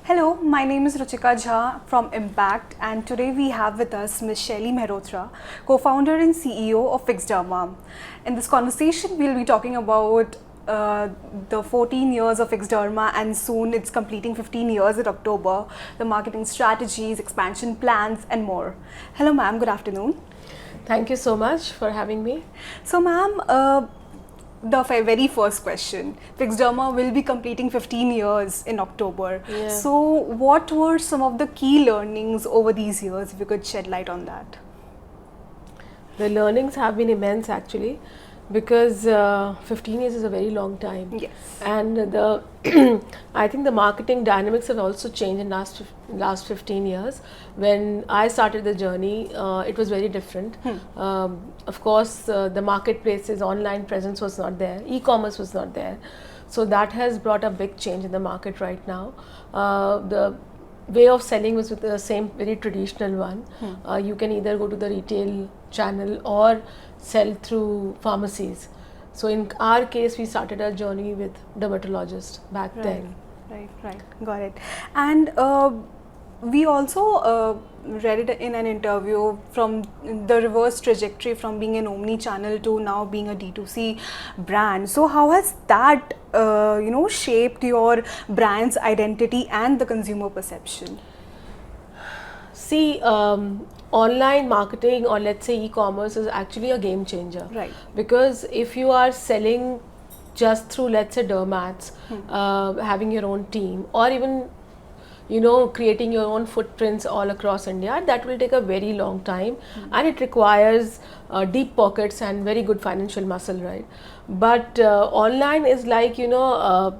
Hello, my name is Ruchika Jha from Impact, and today we have with us Ms. Shaily Mehrotra, co-founder and CEO of Fixderma. In this conversation, we'll be talking about the 14 years of Fixderma, and soon it's completing 15 years in October, the marketing strategies, expansion plans, and more. Hello, ma'am. Good afternoon. Thank you so much for having me. So, ma'am, the very first question, Fixderma will be completing 15 years in October. Yeah. So what were some of the key learnings over these years, if you could shed light on that? The learnings have been immense actually, because 15 years is a very long time. Yes. And I think the marketing dynamics have also changed in last 15 years. When I started the journey, it was very different. Of course, the marketplaces, online presence was not there, e-commerce was not there. So that has brought a big change in the market right now. The way of selling was with the same very traditional one. You can either go to the retail channel or sell through pharmacies. So in our case, we started our journey with dermatologists back then. Right, got it. And we also read it in an interview from the reverse trajectory from being an omni-channel to now being a D2C brand. So how has that shaped your brand's identity and the consumer perception? See, online marketing, or let's say e-commerce, is actually a game changer. Right. Because if you are selling just through, let's say, dermats, having your own team, or even creating your own footprints all across India, that will take a very long time, and it requires deep pockets and very good financial muscle, right? But online is like a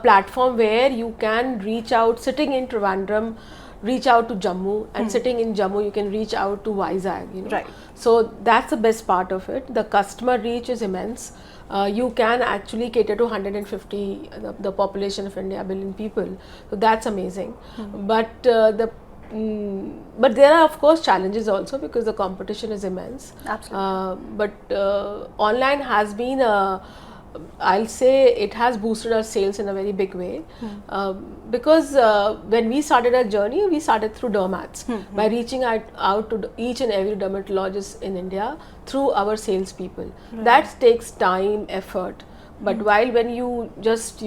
platform where you can reach out, sitting in Trivandrum, reach out to Jammu, and sitting in Jammu you can reach out to Vizag. Right. So that's the best part of it. The customer reach is immense. You can actually cater to 150 the population of India, billion people. So that's amazing. But but there are of course challenges also, because the competition is immense. Absolutely. But online has been I'll say it has boosted our sales in a very big way, because when we started our journey, we started through dermats, by reaching out to each and every dermatologist in India through our salespeople. That takes time, effort. But while when you just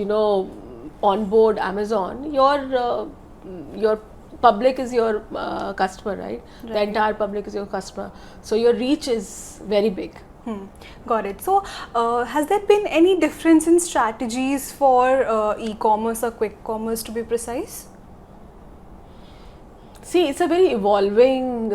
onboard Amazon, your public is your customer, right? The entire public is your customer. So your reach is very big. Got it. So, has there been any difference in strategies for e-commerce or quick commerce, to be precise? See, it's a very evolving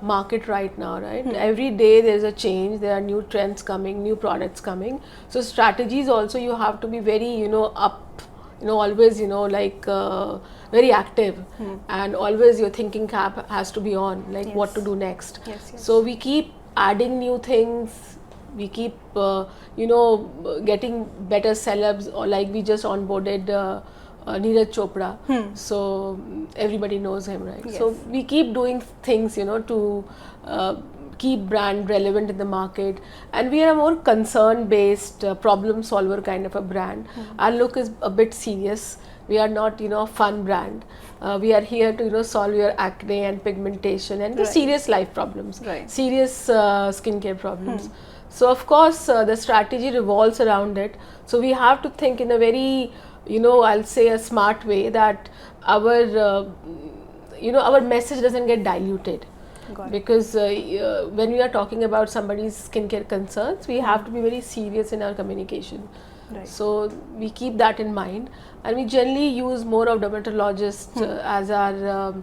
market right now, right? Every day there's a change, there are new trends coming, new products coming. So strategies also, you have to be very, up, always, very active, and always your thinking cap has to be on, like what to do next. Yes. So we keep adding new things, we keep getting better celebs, or like we just onboarded Neeraj Chopra, so everybody knows him, right? Yes. So we keep doing things to keep brand relevant in the market, and we are a more concern based problem solver kind of a brand. Our look is a bit serious. We are not a fun brand. We are here to solve your acne and pigmentation and the serious life problems, serious skincare problems. So of course the strategy revolves around it. So we have to think in a very I'll say a smart way, that our our message doesn't get diluted. Because when we are talking about somebody's skincare concerns, we have to be very serious in our communication. So we keep that in mind, and we generally use more of dermatologists as our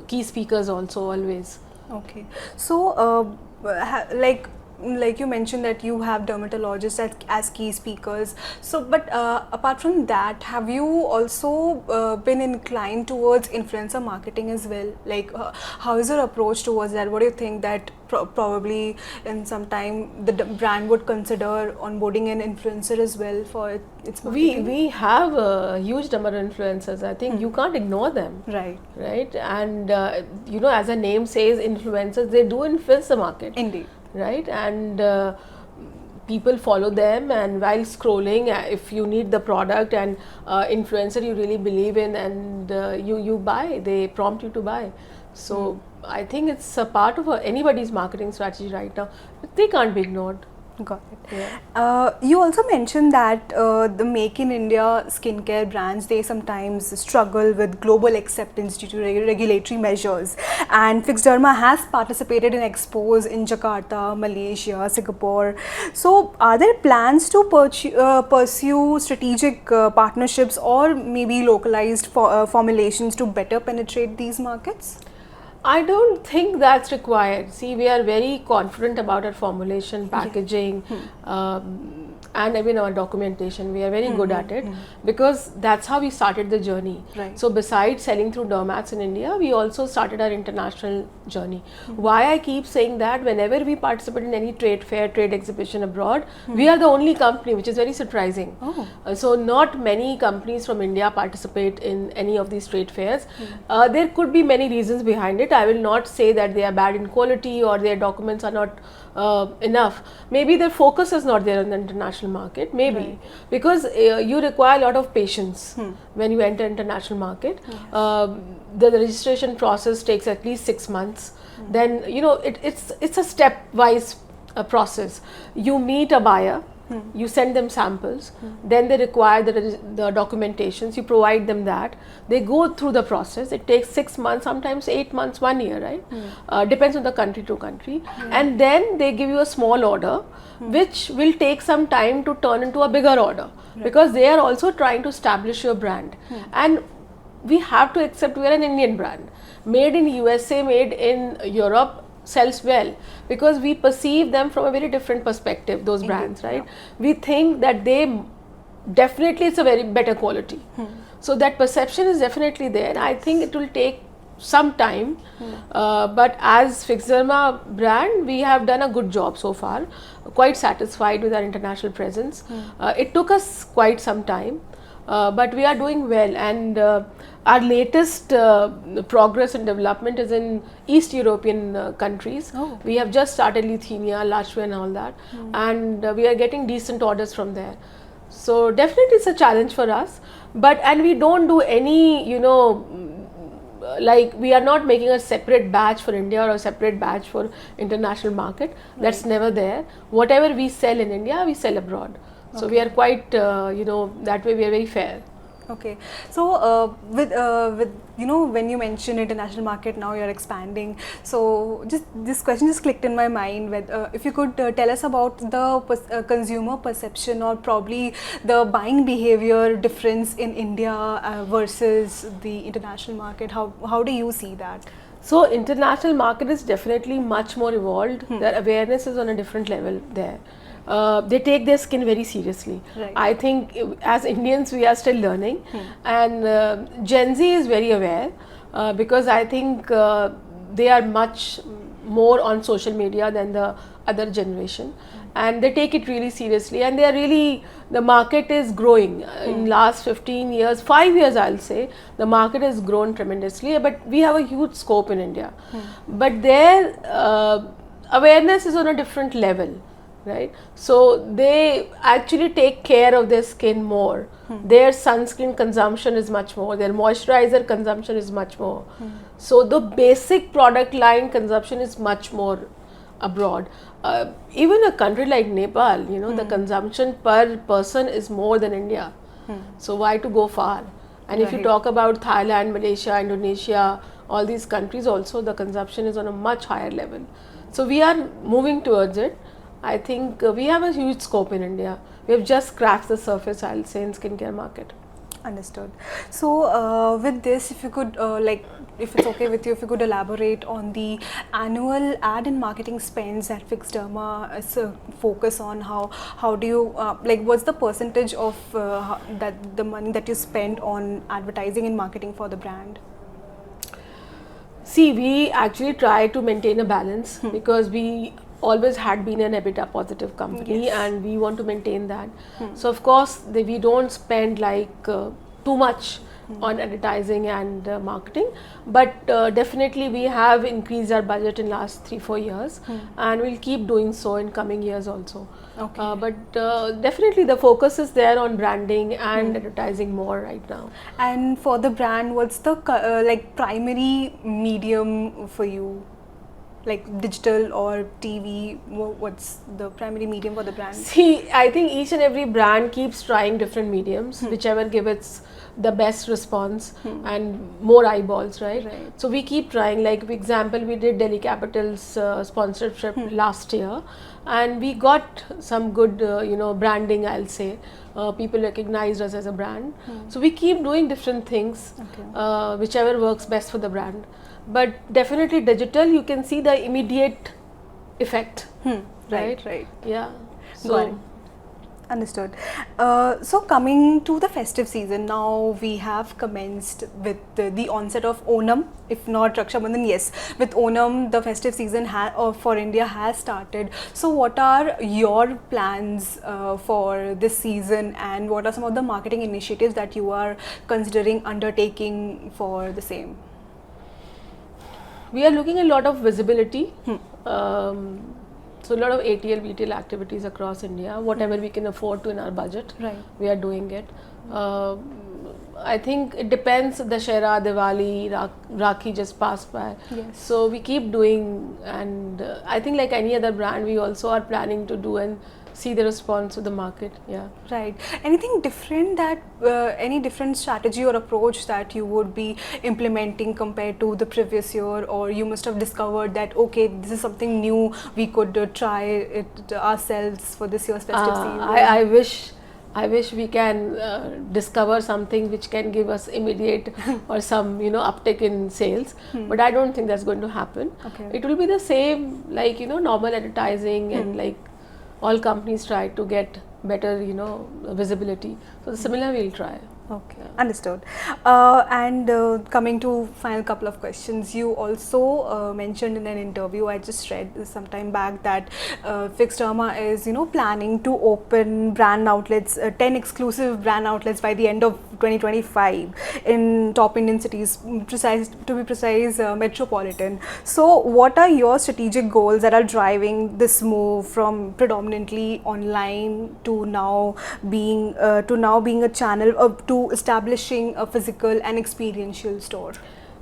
key speakers also, always. Okay. So, like you mentioned that you have dermatologists as key speakers. So, but apart from that, have you also been inclined towards influencer marketing as well? Like, how is your approach towards that? What do you think that probably in some time the brand would consider onboarding an influencer as well for its marketing? We have a huge number of influencers. I think you can't ignore them. Right. And as the name says, influencers, they do influence the market. Indeed. Right? And people follow them, and while scrolling, if you need the product and influencer you really believe in, and you buy, they prompt you to buy. So I think it's a part of anybody's marketing strategy right now. They can't be ignored. Got it. Yeah. You also mentioned that the Make in India skincare brands, they sometimes struggle with global acceptance due to regulatory measures. And Fixderma has participated in expos in Jakarta, Malaysia, Singapore. So are there plans to pursue strategic partnerships or maybe localized formulations to better penetrate these markets? I don't think that's required. See, we are very confident about our formulation, packaging, and even our documentation. We are very good at it because that's how we started the journey. Right. So besides selling through dermats in India, we also started our international journey. Why I keep saying that, whenever we participate in any trade fair, trade exhibition abroad, we are the only company, which is very surprising. Oh. So not many companies from India participate in any of these trade fairs. There could be many reasons behind it. I will not say that they are bad in quality or their documents are not enough. Maybe their focus is not there on the international market, maybe because you require a lot of patience when you enter international market. The registration process takes at least 6 months. Then it's a stepwise process. You meet a buyer, you send them samples, then they require the documentations, you provide them that, they go through the process. It takes 6 months, sometimes 8 months, 1 year, right? Depends on the country to country. And then they give you a small order, which will take some time to turn into a bigger order, because they are also trying to establish your brand. And we have to accept we are an Indian brand, made in USA, made in Europe, sells well, because we perceive them from a very different perspective, those brands, right? We think that they definitely, it's a very better quality. So that perception is definitely there. I think it will take some time, but as Fixderma brand, we have done a good job so far. Quite satisfied with our international presence. It took us quite some time, but we are doing well, and our latest progress and development is in East European countries. We have just started Lithuania, Latvia and all that, and we are getting decent orders from there. So definitely it's a challenge for us, and we don't do any, like we are not making a separate batch for India or a separate batch for international market. That's never there. Whatever we sell in India, we sell abroad. So we are quite, that way we are very fair. Okay, so when you mention international market, now you're expanding. So just this question just clicked in my mind. If you could tell us about the consumer perception or probably the buying behavior difference in India versus the international market. How do you see that? So international market is definitely much more evolved. Their awareness is on a different level there. They take their skin very seriously. Right. I think as Indians we are still learning, and Gen Z is very aware, because I think they are much more on social media than the other generation, and they take it really seriously, and they are really, the market is growing. In last 15 years, 5 years I'll say, the market has grown tremendously, but we have a huge scope in India. But their awareness is on a different level. Right, so they actually take care of their skin more. Their sunscreen consumption is much more. Their moisturizer consumption is much more. So the basic product line consumption is much more abroad. Even a country like Nepal, the consumption per person is more than India. So why to go far? And if you talk about Thailand, Malaysia, Indonesia, all these countries also, the consumption is on a much higher level. So we are moving towards it. I think we have a huge scope in India. We have just scratched the surface, I'll say, in skincare market. Understood. So with this, if you could, if it's okay with you, if you could elaborate on the annual ad and marketing spends that Fixderma is focus on. How do you, what's the percentage of the money that you spend on advertising and marketing for the brand? See, we actually try to maintain a balance, because we always had been an EBITDA positive company, and we want to maintain that. So of course we don't spend too much on advertising and marketing, but definitely we have increased our budget in last 3-4 years, and we'll keep doing so in coming years also. Okay. But definitely the focus is there on branding and advertising more right now. And for the brand, what's the like primary medium for you? Like digital or TV? What's the primary medium for the brand? See, I think each and every brand keeps trying different mediums, whichever give its the best response and more eyeballs, right? So we keep trying. Like, for example, we did Delhi Capital's sponsorship last year, and we got some good, branding, I'll say. People recognized us as a brand. So we keep doing different things, whichever works best for the brand. But definitely digital, you can see the immediate effect, right? Right. Yeah. Got it. Understood. So coming to the festive season, now we have commenced with the onset of Onam, if not Raksha Bandhan, yes. With Onam, the festive season for India has started. So what are your plans for this season, and what are some of the marketing initiatives that you are considering undertaking for the same? We are looking at a lot of visibility. So a lot of ATL, BTL activities across India, whatever we can afford to in our budget, we are doing it. I think it depends. Dussehra, Diwali, Rakhi just passed by. So we keep doing, and I think like any other brand, we also are planning to do and see the response of the market. Yeah. Right. Anything different that, any different strategy or approach that you would be implementing compared to the previous year, or you must have discovered that, okay, this is something new, we could try it ourselves for this year's festive season? I wish we can discover something which can give us immediate or some uptick in sales, but I don't think that's going to happen. It will be the same like normal advertising and like all companies try to get better visibility. So similar we'll try. Okay, understood. And coming to final couple of questions, you also mentioned in an interview I just read some time back that Fixderma is planning to open brand outlets, 10 exclusive brand outlets by the end of 2025 in top Indian cities, to be precise, metropolitan. So what are your strategic goals that are driving this move from predominantly online to now being a channel to establishing a physical and experiential store?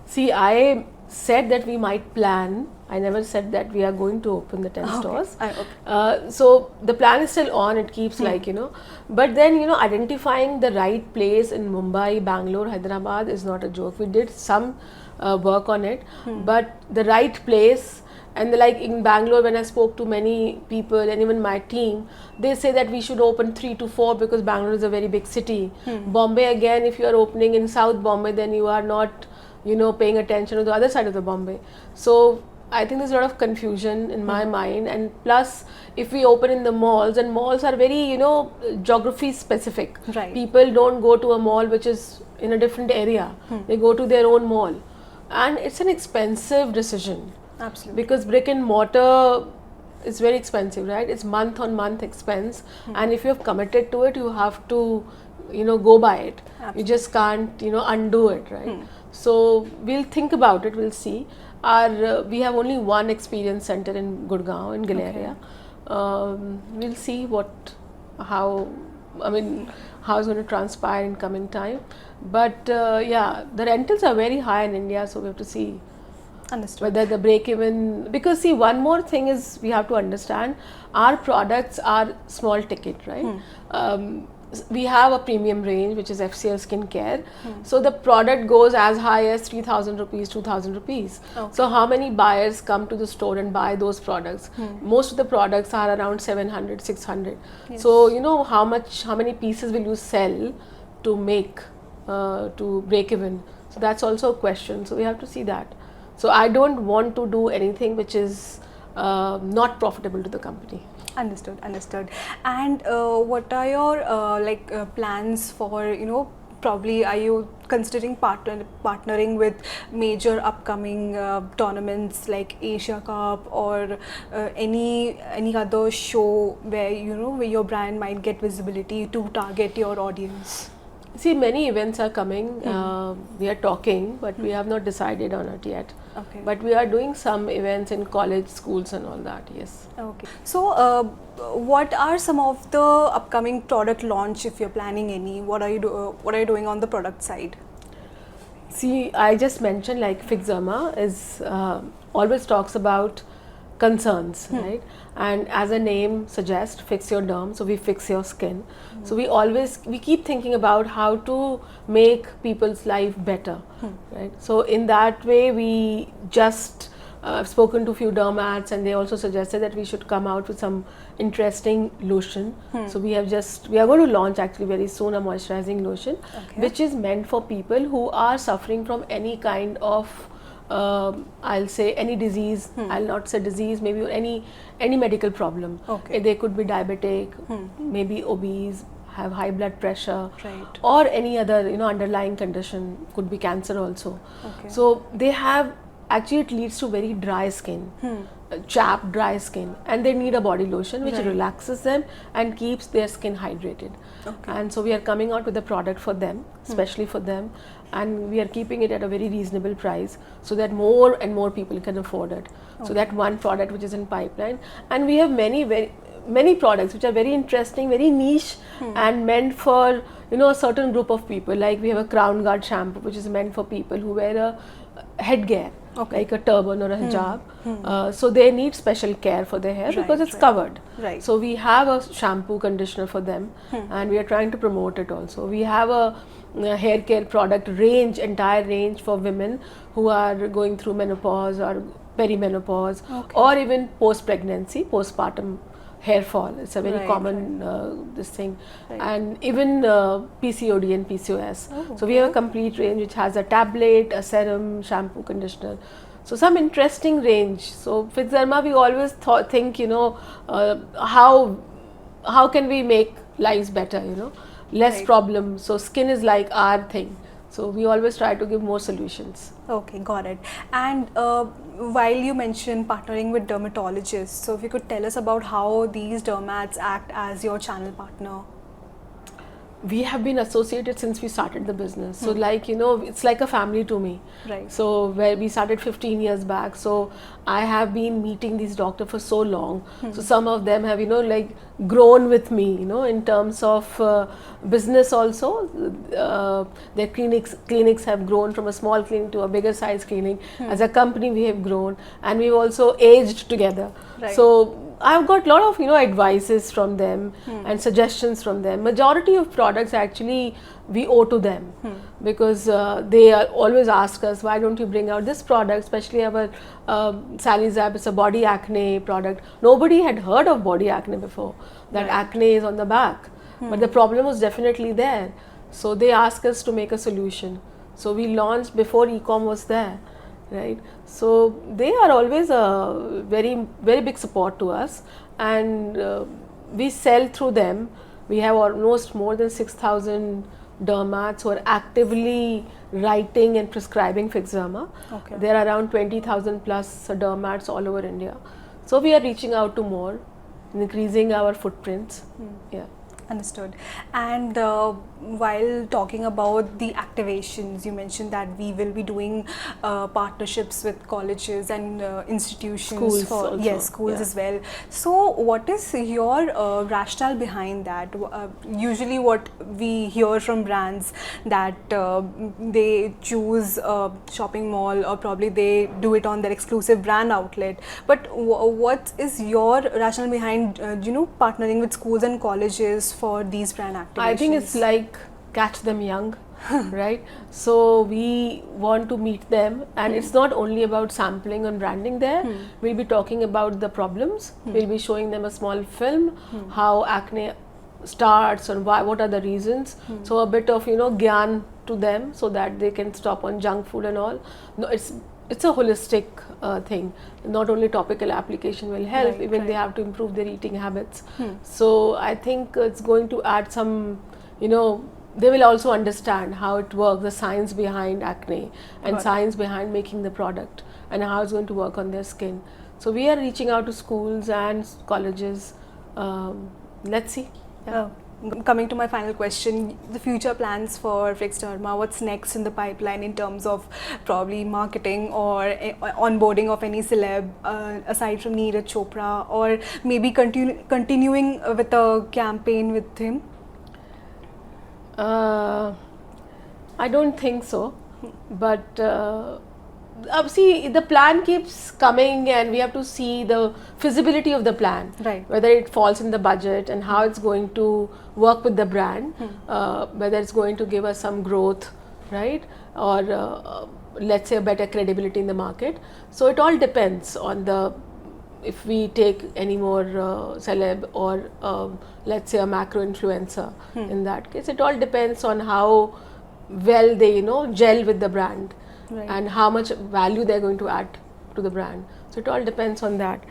See, I said that we might plan. I never said that we are going to open the 10 stores. So the plan is still on. It keeps but then identifying the right place in Mumbai, Bangalore, Hyderabad is not a joke. We did some work on it, but the right place. And like in Bangalore, when I spoke to many people and even my team, they say that we should open 3 to 4 because Bangalore is a very big city. Bombay, again, if you are opening in South Bombay, then you are not, paying attention to the other side of the Bombay. So I think there's a lot of confusion in my mind. And plus, if we open in the malls, and malls are very, geography specific. People don't go to a mall which is in a different area. They go to their own mall. And it's an expensive decision. Absolutely. Because brick and mortar is very expensive, right? It's month on month expense, and if you have committed to it, you have to, go by it. You just can't, undo it, right? So we'll think about it. We'll see. We have only one experience center in Gurgaon in Galleria. We'll see how it's going to transpire in coming time. But yeah, the rentals are very high in India, so we have to see. Understood. Whether the break even, because see, one more thing is we have to understand our products are small ticket, right? We have a premium range which is FCL skincare. So the product goes as high as 3,000 rupees, 2,000 rupees. So how many buyers come to the store and buy those products? Most of the products are around 700, 600. So how many pieces will you sell to make to break even? So that's also a question. So we have to see that. So I don't want to do anything which is not profitable to the company. Understood. And what are your plans for probably are you considering partnering with major upcoming tournaments like Asia Cup or any other show where where your brand might get visibility to target your audience? See, many events are coming. We are talking, but we have not decided on it yet. Okay. But we are doing some events in college, schools, and all that. Yes. Okay. So, what are some of the upcoming product launch, if you're planning any? What are you doing on the product side? See, I just mentioned like Fixderma is always talks about concerns, right? And as a name suggests, fix your derm, so we fix your skin. So we keep thinking about how to make people's life better, right? So in that way, we just I've spoken to a few dermats, and they also suggested that we should come out with some interesting lotion. So we are going to launch actually very soon a moisturizing lotion, which is meant for people who are suffering from any kind of I'll say any disease. I'll not say disease, maybe any medical problem. Okay. They could be diabetic, maybe obese, have high blood pressure, Right. or any other underlying condition. Could be cancer also. Okay. So they have actually, it leads to very dry skin, chapped, dry skin, and they need a body lotion which relaxes them and keeps their skin hydrated. Okay. And so we are coming out with a product for them, especially for them, and we are keeping it at a very reasonable price so that more and more people can afford it. So that one product which is in pipeline, and we have many products which are very interesting, very niche, and meant for a certain group of people. Like we have a Crown Guard shampoo which is meant for people who wear a headgear, like a turban or a hijab. So they need special care for their hair because it's covered. Right. So we have a shampoo conditioner for them, and we are trying to promote it also. We have a hair care product range, entire range for women who are going through menopause or perimenopause, or even post-pregnancy, postpartum hair fall. It's a very common this thing, and even PCOD and PCOS. So we have a complete range which has a tablet, a serum, shampoo, conditioner. So some interesting range. So Fixderma, we always think how can we make lives better, less problems. So skin is like our thing. So we always try to give more solutions. Okay, got it. And while you mentioned partnering with dermatologists, so if you could tell us about how these dermats act as your channel partner. We have been associated since we started the business. So it's like a family to me. Right. So where we started 15 years back. So I have been meeting these doctors for so long. So some of them have, grown with me, in terms of business also. Their clinics have grown from a small clinic to a bigger size clinic. As a company, we have grown, and we've also aged together. Right. So I've got a lot of advices from them and suggestions from them. Majority of products actually we owe to them, because they always ask us, why don't you bring out this product, especially our Shaily Zap. It's a body acne product. Nobody had heard of body acne before, that acne is on the back, but the problem was definitely there. So they asked us to make a solution. So we launched before e-com was there. Right, so they are always a very, very big support to us, and we sell through them. We have almost more than 6,000 dermats who are actively writing and prescribing Fixderma. Okay. There are around 20,000 plus dermats all over India. So we are reaching out to more, increasing our footprints. Yeah. Understood. And while talking about the activations, you mentioned that we will be doing partnerships with colleges and institutions. Schools also. Schools as well. So what is your rationale behind that? Usually what we hear from brands that they choose a shopping mall, or probably they do it on their exclusive brand outlet. But what is your rationale behind partnering with schools and colleges for these brand activations? I think it's like catch them young, right? So we want to meet them, and it's not only about sampling and branding there. We'll be talking about the problems. We'll be showing them a small film, how acne starts and what are the reasons. So a bit of gyan to them, so that they can stop on junk food and all. No, it's a holistic thing. Not only topical application will help, even they have to improve their eating habits. So I think it's going to add some, they will also understand how it works, the science behind acne, and science behind making the product, and how it's going to work on their skin. So we are reaching out to schools and colleges. Let's see. Oh, Coming to my final question, the future plans for Fixderma, what's next in the pipeline in terms of probably marketing or onboarding of any celeb aside from Neeraj Chopra, or maybe continuing with a campaign with him? I don't think so, but see, the plan keeps coming and we have to see the feasibility of the plan, Right. whether it falls in the budget and how it's going to work with the brand, whether it's going to give us some growth, right, or let's say a better credibility in the market. So it all depends on the, if we take any more celeb or let's say a macro influencer. In that case, it all depends on how well they gel with the brand. Right. And how much value they're going to add to the brand. So it all depends on that.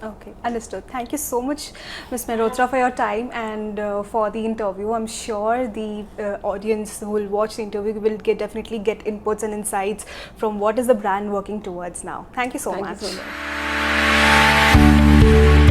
Okay, understood. Thank you so much, Ms. Mehrotra, for your time and for the interview. I'm sure the audience who will watch the interview will definitely get inputs and insights from what is the brand working towards now. Thank you so much. Thank you so much.